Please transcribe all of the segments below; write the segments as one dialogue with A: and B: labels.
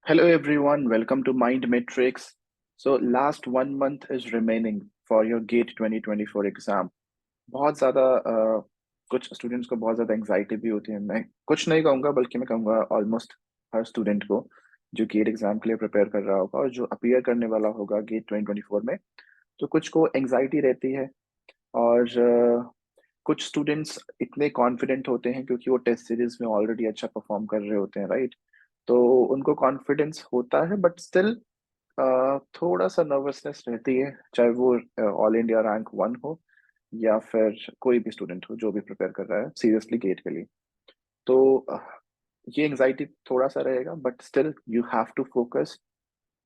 A: Hello everyone, welcome to Mind Matrix. So last 1 month is remaining for your GATE 2024 exam. बहुत ज़्यादा कुछ students को बहुत ज़्यादा एंग्जाइटी भी होती है। मैं कुछ नहीं कहूँगा बल्कि मैं कहूँगा ऑलमोस्ट हर स्टूडेंट को जो गेट एग्जाम के लिए प्रिपेयर कर रहा होगा और जो अपीयर करने वाला होगा गेट 2024 में, तो कुछ को एंग्जाइटी रहती है। और कुछ स्टूडेंट्स इतने कॉन्फिडेंट होते हैं क्योंकि वो टेस्ट सीरीज में ऑलरेडी अच्छा परफॉर्म कर रहे होते हैं, राइट? तो उनको कॉन्फिडेंस होता है, बट स्टिल थोड़ा सा नर्वसनेस रहती है, चाहे वो ऑल इंडिया रैंक 1 हो या फिर कोई भी स्टूडेंट हो जो भी प्रिपेयर कर रहा है सीरियसली गेट के लिए। तो ये एंजाइटी थोड़ा सा रहेगा, but still you have to focus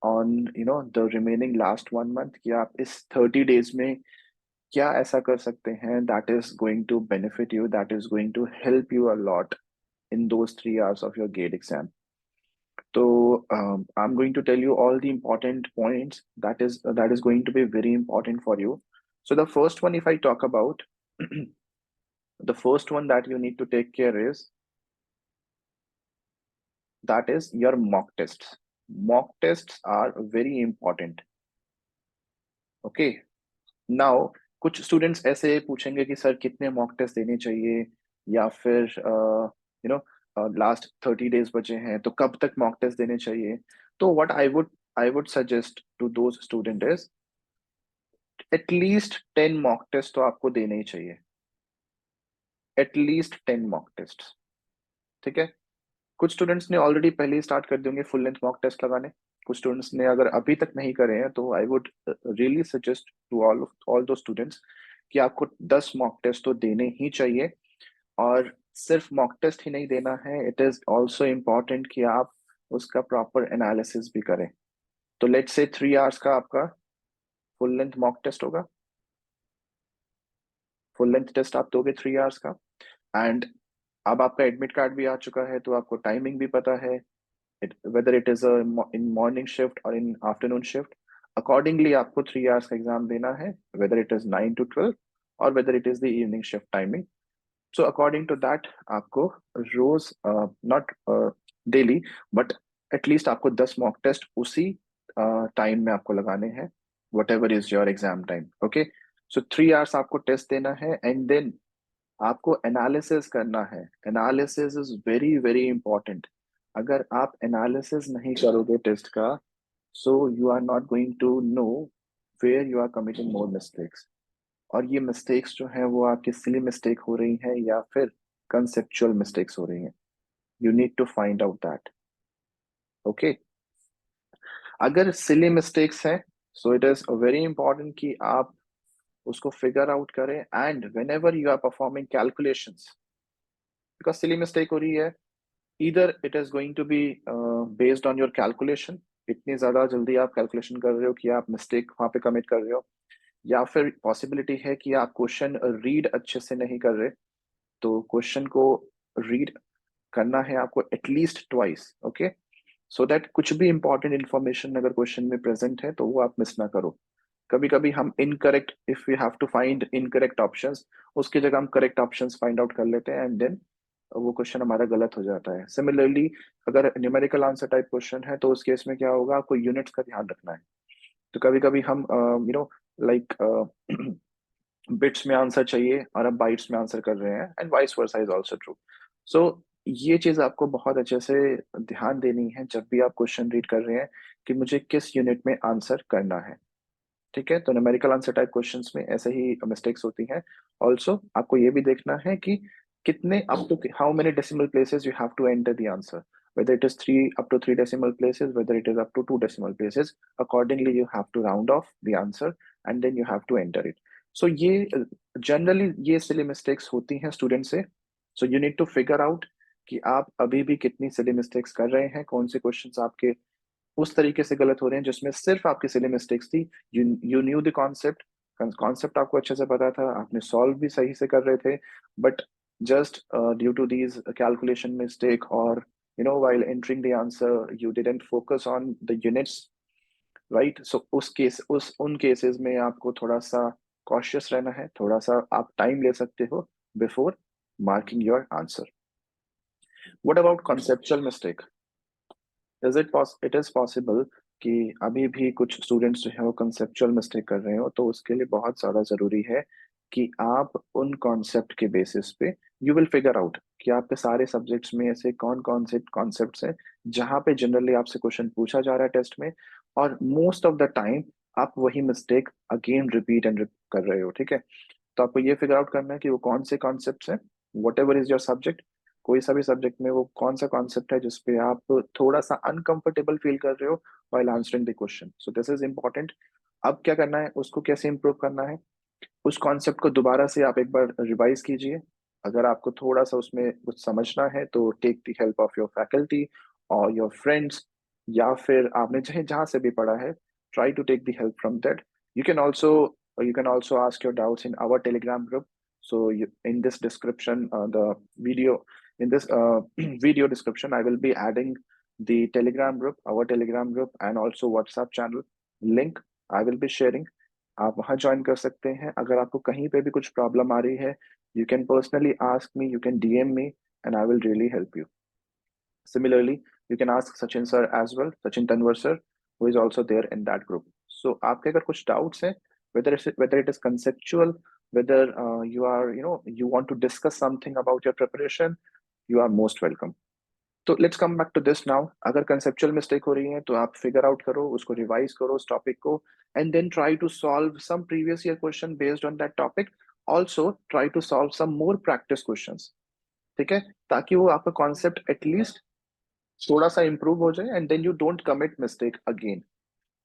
A: on the remaining last 1 month कि आप इस 30 डेज में क्या ऐसा कर सकते हैं that is going to benefit you, that is going to help you a lot in those 3 hours of your gate exam. So I'm going to tell you all the important points that is going to be very important for you. So the first one, if I talk about, the first one that you need to take care is that is your mock tests. Mock tests are very important. Okay. Now कुछ students ऐसे पूछेंगे कि sir कितने mock test देने चाहिए, या फिर you know last 30 days बचे हैं तो कब तक मॉक टेस्ट देने चाहिए। तो what I would suggest to those student is at least 10 mock test तो आपको देने ही चाहिए। At least 10 mock test. ठीक है। कुछ स्टूडेंट्स ने ऑलरेडी पहले ही स्टार्ट कर देंगे फुल लेंथ मॉक टेस्ट लगाने। कुछ स्टूडेंट्स ने अगर अभी तक नहीं करे हैं तो I would really suggest to all those students कि आपको 10 मॉक टेस्ट तो देने ही चाहिए। और सिर्फ मॉक टेस्ट ही नहीं देना है, इट इज ऑल्सो इम्पॉर्टेंट कि आप उसका प्रॉपर एनालिसिस भी करें। तो लेट्स से 3 आवर्स का आपका फुल लेंथ मॉक टेस्ट होगा। फुल लेंथ टेस्ट आप दोगे 3 आवर्स का। एंड अब आपका एडमिट कार्ड भी आ चुका है तो आपको टाइमिंग भी पता है, whether it is in morning shift or in afternoon shift, accordingly आपको 3 hours का एग्जाम देना है, whether it is 9 to 12 और whether it is the evening shift timing. So according to that आपको रोज नॉट डेली बट एटलीस्ट आपको 10 mock test उसी time में आपको लगाने हैं, whatever is your exam time. Okay. So 3 hours आपको test देना है एंड देन आपको एनालिसिस करना है। Analysis is very very important. अगर आप एनालिसिस नहीं करोगे टेस्ट का, so you are not going to know where you are committing more mistakes. और ये मिस्टेक्स जो है वो आपकी सिली मिस्टेक हो रही है या फिर कंसेप्चुअल मिस्टेक्स हो रही हैं। You need to find out that. Okay. अगर सिली मिस्टेक्स हैं, so it is very important कि आप उसको फिगर आउट करें and whenever you are performing calculations, because silly mistake हो रही है, either it is going to be based on your calculation, इतनी ज्यादा जल्दी आप कैलकुलेशन कर रहे हो कि आप मिस्टेक वहां पे कमिट कर रहे हो, या फिर पॉसिबिलिटी है कि आप क्वेश्चन रीड अच्छे से नहीं कर रहे। तो क्वेश्चन को रीड करना है आपको at least twice. Okay. So that कुछ भी इंपॉर्टेंट इंफॉर्मेशन अगर क्वेश्चन में प्रेजेंट है तो वो आप मिस ना करो। कभी कभी हम incorrect, if we have to find incorrect options, उसकी जगह हम करेक्ट ऑप्शंस फाइंड आउट कर लेते हैं एंड देन वो क्वेश्चन हमारा गलत हो जाता है। सिमिलरली अगर न्यूमेरिकल आंसर टाइप क्वेश्चन है तो उस केस में क्या होगा, आपको यूनिट्स का ध्यान रखना है। तो कभी कभी हम लाइक बिट्स में आंसर चाहिए और अब बाइट्स में आंसर कर रहे हैं, and vice versa is also true. So ये चीज आपको बहुत अच्छे से ध्यान देनी है जब भी आप क्वेश्चन रीड कर रहे हैं कि मुझे किस यूनिट में आंसर करना है। ठीक है। तो न्यूमेरिकल आंसर टाइप क्वेश्चंस में ऐसे ही मिस्टेक्स होती हैं। ऑल्सो आपको ये भी देखना है कि कितने up to how many decimal places you have to enter the answer, whether it is 3 up to 3 decimal places, whether it is up to 2 decimal places. Accordingly you have to round off the answer and then you have to enter it. So ये generally ये silly mistakes होती हैं student से। So you need to figure out कि आप अभी भी कितनी सिली मिस्टेक्स कर रहे हैं, कौन से क्वेश्चंस आपके उस तरीके से गलत हो रहे हैं जिसमें सिर्फ आपकी सिली मिस्टेक्स थी। You new the concept, concept आपको अच्छे से पता था, आपने सॉल्व भी सही से कर रहे थे, but just due to these calculation mistake और while entering the answer you didn't focus on the units, right? So उस केस उन केसेस में आपको थोड़ा सा कॉशियस रहना है, थोड़ा सा आप टाइम ले सकते हो before marking your answer. What about conceptual mistake? It is possible कि अभी भी कुछ स्टूडेंट्स जो है वो कंसेप्चुअल मिस्टेक कर रहे हो, तो उसके लिए बहुत ज़्यादा ज़रूरी है कि आप उन कॉन्सेप्ट के बेसिस पे यू विल फिगर आउट कि आपके सारे सब्जेक्ट्स में ऐसे कौन कौन से कॉन्सेप्ट्स हैं जहाँ पे जनरली आपसे क्वेश्चन पूछा जा रहा है टेस्ट में, और मोस्ट ऑफ द टाइम आप वही मिस्टेक अगेन रिपीट एंड कर रहे हो। ठीक है, तो आपको ये फिगर आउट करना है कि वो कौन से कॉन्सेप्ट्स हैं, whatever is your subject, कोई सा भी सब्जेक्ट में वो कौन सा कॉन्सेप्ट है जिसपे आप थोड़ा सा अनकंफर्टेबल फील कर रहे हो while answering the question. So this is important. अब क्या करना है, उसको कैसे इंप्रूव करना है, उस कॉन्सेप्ट को दोबारा से आप एक बार रिवाइज कीजिए। अगर आपको थोड़ा सा उसमें कुछ समझना है तो take the help of your faculty और योर फ्रेंड्स, या फिर आपने चाहे जहाँ से भी पढ़ा है, try to take the help from that. You can also ask your doubts in our Telegram group. So in this description, the video, in this video description, I will be adding the Telegram group, our Telegram group, and also WhatsApp channel link. I will be sharing. आप वहाँ join कर सकते हैं। अगर आपको कहीं पे भी कुछ प्रॉब्लम आ रही है, you can personally ask me, you can DM me, and I will really help you. Similarly, you can ask Sachin sir as well, Sachin Tanwar sir, who is also there in that group. So आपके अगर कुछ doubts हैं, whether it is conceptual, whether you want to discuss something about your preparation, you are most welcome. तो let's come back to this now. अगर conceptual mistake हो रही है तो आप फिगर आउट करो, उसको रिवाइज करो उस टॉपिक को, and then try to solve some previous year question based on that topic. Also try to solve some more practice questions. ठीक है, ताकि वो आपका कॉन्सेप्ट एटलीस्ट थोड़ा सा इंप्रूव हो जाए and then you don't commit mistake again.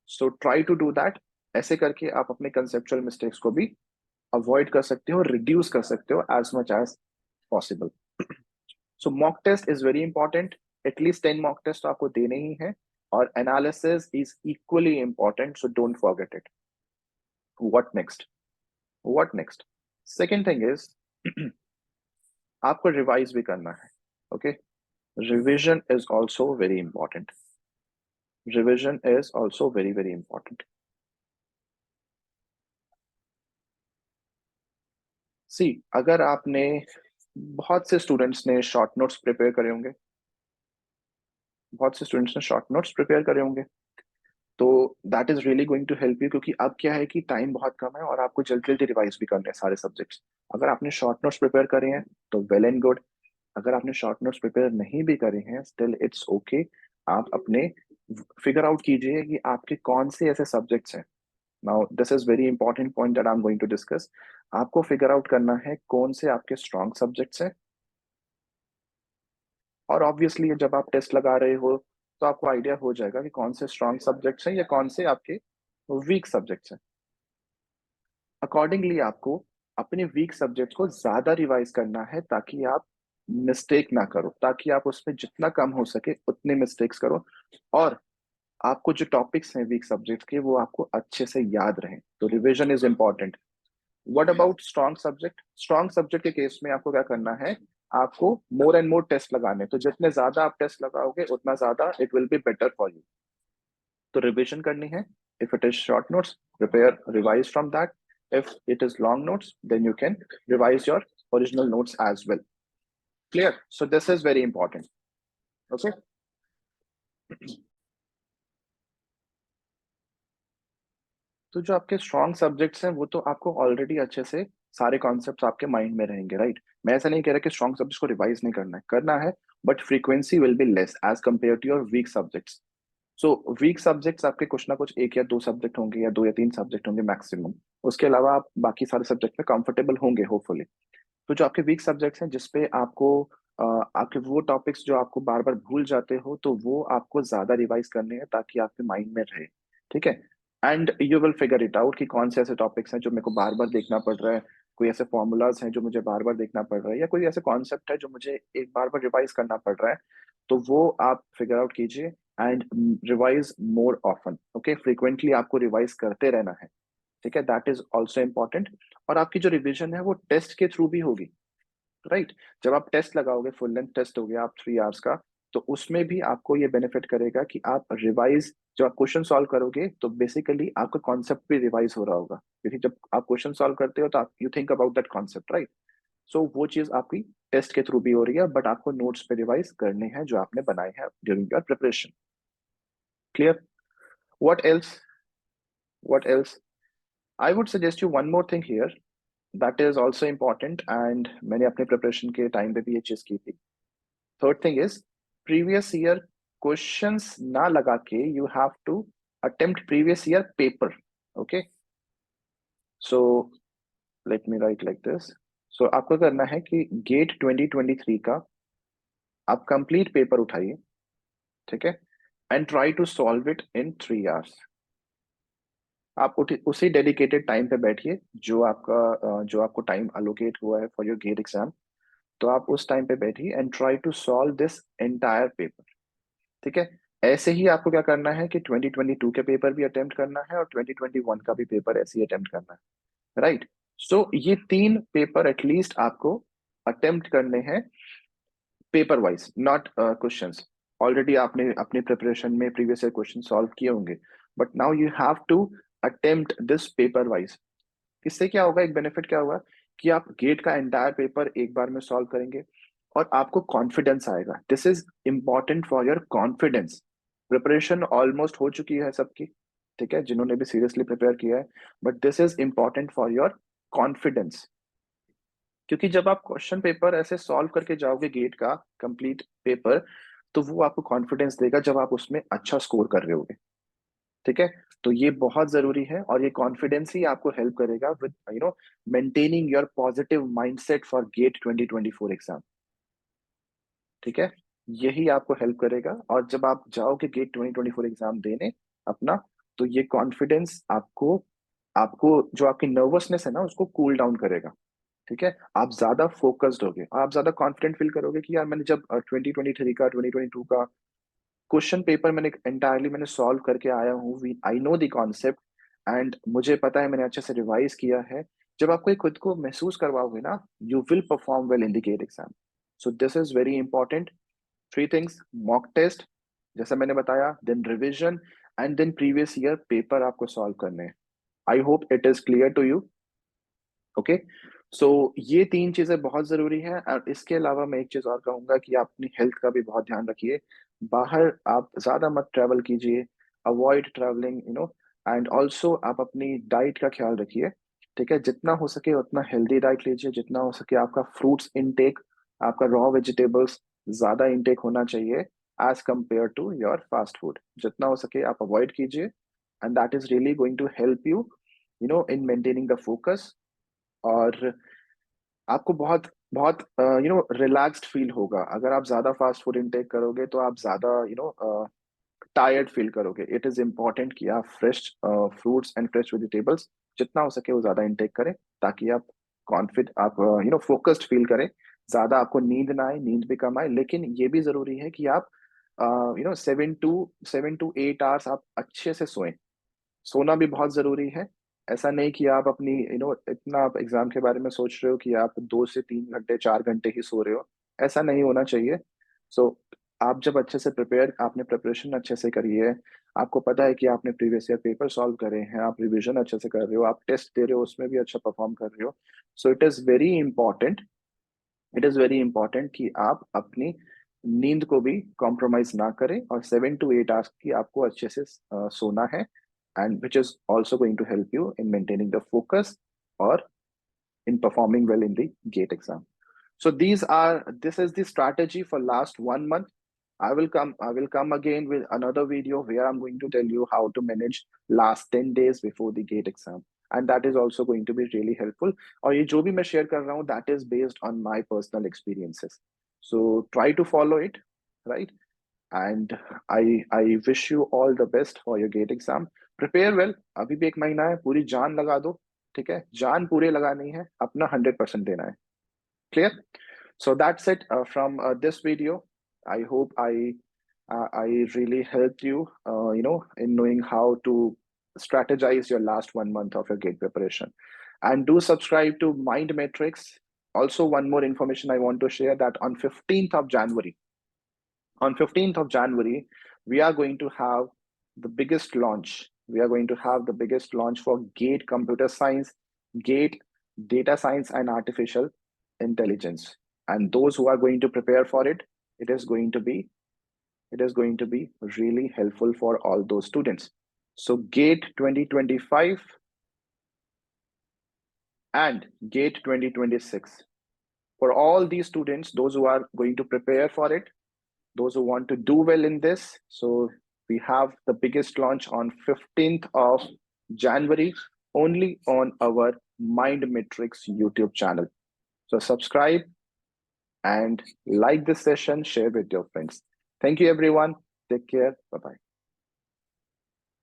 A: So try to do that. ऐसे करके आप अपने कंसेप्चुअल मिस्टेक्स को भी अवॉइड कर सकते हो, रिड्यूस कर सकते हो as much as possible. So mock test is very important. At least 10 mock test तो आपको देने ही है, और analysis is equally important, so don't forget it. What next, what next, second thing is आपको रिवाइज भी करना है। Okay, revision is also very important. Revision is also very very important. See, अगर आपने, बहुत से स्टूडेंट्स ने शॉर्ट नोट्स प्रिपेयर करे होंगे, बहुत से स्टूडेंट्स ने शॉर्ट नोट्स प्रिपेयर करे होंगे, तो that is really going to help you, क्योंकि अब क्या है कि टाइम बहुत कम है और आपको जल्दी जल्दी रिवाइज भी करने हैं सारे सब्जेक्ट्स। अगर आपने शॉर्ट नोट्स प्रिपेयर करे हैं तो वेल एंड गुड। अगर आपने शॉर्ट नोट्स प्रिपेयर नहीं भी करे हैं, स्टिल इट्स ओके। आप अपने फिगर आउट कीजिए कि आपके कौन से ऐसे सब्जेक्ट्स हैं। Now this is very important point that I am going to discuss. आपको फिगर आउट करना है कौन से आपके स्ट्रॉन्ग सब्जेक्ट्स हैं, और ऑब्वियसली जब आप टेस्ट लगा रहे हो तो आपको आइडिया हो जाएगा कि कौन से स्ट्रॉन्ग सब्जेक्ट्स हैं या कौन से आपके वीक सब्जेक्ट्स हैं। अकॉर्डिंगली आपको अपने वीक सब्जेक्ट को ज्यादा रिवाइज करना है, ताकि आप मिस्टेक ना करो, ताकि आप उसमें जितना कम हो सके उतने मिस्टेक्स करो, और आपको जो टॉपिक्स हैं वीक सब्जेक्ट के वो आपको अच्छे से याद रहें। तो revision is important. What about strong subject, strong subject के केस में आपको क्या करना है, आपको मोर एंड मोर टेस्ट लगाने। तो जितने ज्यादा आप टेस्ट लगाओगे उतना ज्यादा it will be better for you. तो रिविजन करनी है। If it is short notes, prepare revise from that. If it is long notes, then you can revise your original notes as well. Clear? So this is very important. Okay, तो जो आपके strong subjects हैं वो तो आपको already अच्छे से सारे कॉन्सेप्ट्स आपके माइंड में रहेंगे, राइट? मैं ऐसा नहीं कह रहा कि स्ट्रॉन्ग सब्जेक्ट्स को रिवाइज नहीं करना है, करना है, but frequency will be less as compare to your weak subjects. So weak subjects आपके कुछ ना कुछ एक या दो सब्जेक्ट होंगे या दो या तीन सब्जेक्ट होंगे मैक्सिमम। उसके अलावा आप बाकी सारे सब्जेक्ट में कंफर्टेबल होंगे होपफुली। तो जो आपके वीक सब्जेक्ट्स हैं जिसपे आपको आपके वो टॉपिक्स जो आपको बार बार भूल जाते हो, तो वो आपको ज्यादा रिवाइज करने हैं ताकि आपके माइंड में रहे। ठीक है, and you will figure it out कि कौन से ऐसे टॉपिक्स हैं जो मेरे को बार बार देखना पड़ रहा है, कोई ऐसे फॉर्मूलाज हैं जो मुझे बार बार देखना पड़ रहा है, या कोई ऐसे कॉन्सेप्ट है जो मुझे एक बार बार रिवाइज करना पड़ रहा है। तो वो आप फिगर आउट कीजिए and revise more often. Okay, frequently आपको रिवाइज करते रहना है। ठीक है, दैट इज ऑल्सो इम्पॉर्टेंट। और आपकी जो रिविजन है वो टेस्ट के थ्रू भी होगी, राइट? जब आप टेस्ट लगाओगे, फुल लेंथ टेस्ट हो गया आप 3 आवर्स का, तो उसमें भी आपको ये बेनिफिट करेगा कि आप रिवाइज, जब आप क्वेश्चन सॉल्व करोगे तो बेसिकली आपका कॉन्सेप्ट भी रिवाइज हो रहा होगा, क्योंकि जब आप क्वेश्चन सॉल्व करते हो तो आप you think about that concept, right? So वो चीज आपकी टेस्ट के थ्रू भी हो रही है, बट आपको नोट्स पे रिवाइज करने हैं जो आपने बनाए हैं during your preparation. Clear? What else? What else? I would suggest you one more thing here that is also important, and मैंने अपने preparation के time पे भी ये चीज की थी. Third thing is previous year questions ना लगा के you have to attempt previous year paper. Okay, so let me write like this. So आपको करना है कि गेट 2023 का आप कंप्लीट पेपर उठाइए, ठीक है, and try to solve it in 3 hours. आप उसी डेडिकेटेड टाइम पे बैठिए जो आपको टाइम अलोकेट हुआ है फॉर योर गेट एग्जाम. तो आप उस टाइम पे बैठिए and try to solve this entire paper. ठीक है, ऐसे ही आपको क्या करना है कि 2022 के पेपर भी अटेम्प्ट करना है और 2021 का भी पेपर ऐसे ही अटेम्प्ट करना है. राइट. सो ये 3 पेपर एटलीस्ट आपको अटेम्प्ट करने हैं paper wise, not questions. Already आपने अपने प्रिपरेशन में प्रीवियस ईयर क्वेश्चन सॉल्व किए होंगे, but now you have to attempt this paper wise. इससे क्या होगा, एक बेनिफिट क्या होगा कि आप गेट का एंटायर पेपर एक बार में सॉल्व करेंगे और आपको कॉन्फिडेंस आएगा. This is important for your confidence. Preparation almost हो चुकी है सबकी, ठीक है, जिन्होंने भी सीरियसली प्रिपेयर किया है, but this is important for your confidence. क्योंकि जब आप क्वेश्चन पेपर ऐसे सॉल्व करके जाओगे गेट का कंप्लीट पेपर, तो वो आपको कॉन्फिडेंस देगा जब आप उसमें अच्छा स्कोर कर रहे होगे. ठीक है, तो ये बहुत जरूरी है और ये कॉन्फिडेंस ही आपको हेल्प करेगा with maintaining your positive mindset for GATE 2024 exam. ठीक है, यही आपको हेल्प करेगा. और जब आप जाओगे गेट 2024 एग्जाम देने अपना, तो ये कॉन्फिडेंस आपको आपको जो आपकी नर्वसनेस है ना उसको कूल डाउन करेगा. ठीक है, आप ज्यादा फोकस्ड होगे, आप ज्यादा कॉन्फिडेंट फील करोगे कि यार मैंने जब 2023 का 2022 का क्वेश्चन पेपर मैंने सॉल्व करके आया हूँ, I know the concept and मुझे पता है, मैंने अच्छे से रिवाइज किया है. जब आपको ये खुद को महसूस करवाओगे ना, you will perform well in the GATE exam. So this is very important. 3 things: mock test जैसा मैंने बताया, then revision, and then previous year paper आपको सॉल्व करने हैं. I hope it is clear to you. Okay, so ये 3 चीजें बहुत जरूरी है. और इसके अलावा मैं एक चीज और कहूंगा कि आप अपनी हेल्थ का भी बहुत ध्यान रखिए. बाहर आप ज्यादा मत ट्रैवल कीजिए, अवॉइड ट्रैवलिंग एंड ऑल्सो आप अपनी डाइट का ख्याल रखिए. ठीक है, जितना हो सके उतना हेल्दी डाइट लीजिए, जितना हो सके आपका फ्रूट्स इनटेक, आपका रॉ वेजिटेबल्स ज्यादा इनटेक होना चाहिए as compare to your fast food. जितना हो सके आप अवॉइड कीजिए, and that is really going to help you in maintaining the focus. और आपको बहुत बहुत रिलैक्स्ड फील होगा. अगर आप ज्यादा फास्ट फूड इनटेक करोगे तो आप ज्यादा टायर्ड फील करोगे. इट इज इम्पोर्टेंट कि आप fresh fruits and fresh vegetables जितना हो सके वो ज्यादा इनटेक करें, ताकि आप कॉन्फिड आप फोकस्ड फील करें. ज्यादा आपको नींद ना आए, नींद भी कम आए, लेकिन ये भी जरूरी है कि आप 7 to 8 आवर्स आप अच्छे से सोएं. सोना भी बहुत जरूरी है. ऐसा नहीं कि आप अपनी इतना आप एग्जाम के बारे में सोच रहे हो कि आप 2 से 3 घंटे 4 घंटे ही सो रहे हो. ऐसा नहीं होना चाहिए. सो आप जब अच्छे से प्रिपेयर, आपने प्रिपरेशन अच्छे से करी है, आपको पता है कि आपने प्रीवियस ईयर पेपर सॉल्व करे हैं, आप रिवीजन अच्छे से कर रहे हो, आप टेस्ट दे रहे हो उसमें भी अच्छा परफॉर्म कर रहे हो. सो इट इज वेरी इंपॉर्टेंट कि आप अपनी नींद को भी कॉम्प्रोमाइज ना करें, और 7 to 8 आवर्स की आपको अच्छे से सोना है, and which is also going to help you in maintaining the focus or in performing well in the GATE exam. So this is the strategy for last 1 month. I will come again with another video where I'm going to tell you how to manage last 10 days before the GATE exam. And that is also going to be really helpful. और ये जो भी मैं share कर रहा हूँ, that is based on my personal experiences. So try to follow it, right? And I wish you all the best for your GATE exam. Prepare well. अभी भी एक महीना है, पूरी जान लगा दो. ठीक है, जान पूरे लगानी है, अपना 100% देना है. Clear? So that's it from this video. I hope I really helped you in knowing how to strategize your last 1 month of your gate preparation. And do subscribe to Mind Matrix. Also, one more information I want to share, that on 15th of January, we are going to have the biggest launch. We are going to have the biggest launch for GATE Computer Science, GATE Data Science and Artificial Intelligence. And those who are going to prepare for it, it is going to be it is going to be really helpful for all those students. So GATE 2025 and GATE 2026. For all these students, those who are going to prepare for it, those who want to do well in this, so we have the biggest launch on 15th of January, only on our Mind Matrix YouTube channel. So subscribe and like this session, share with your friends. Thank you, everyone. Take care. Bye-bye.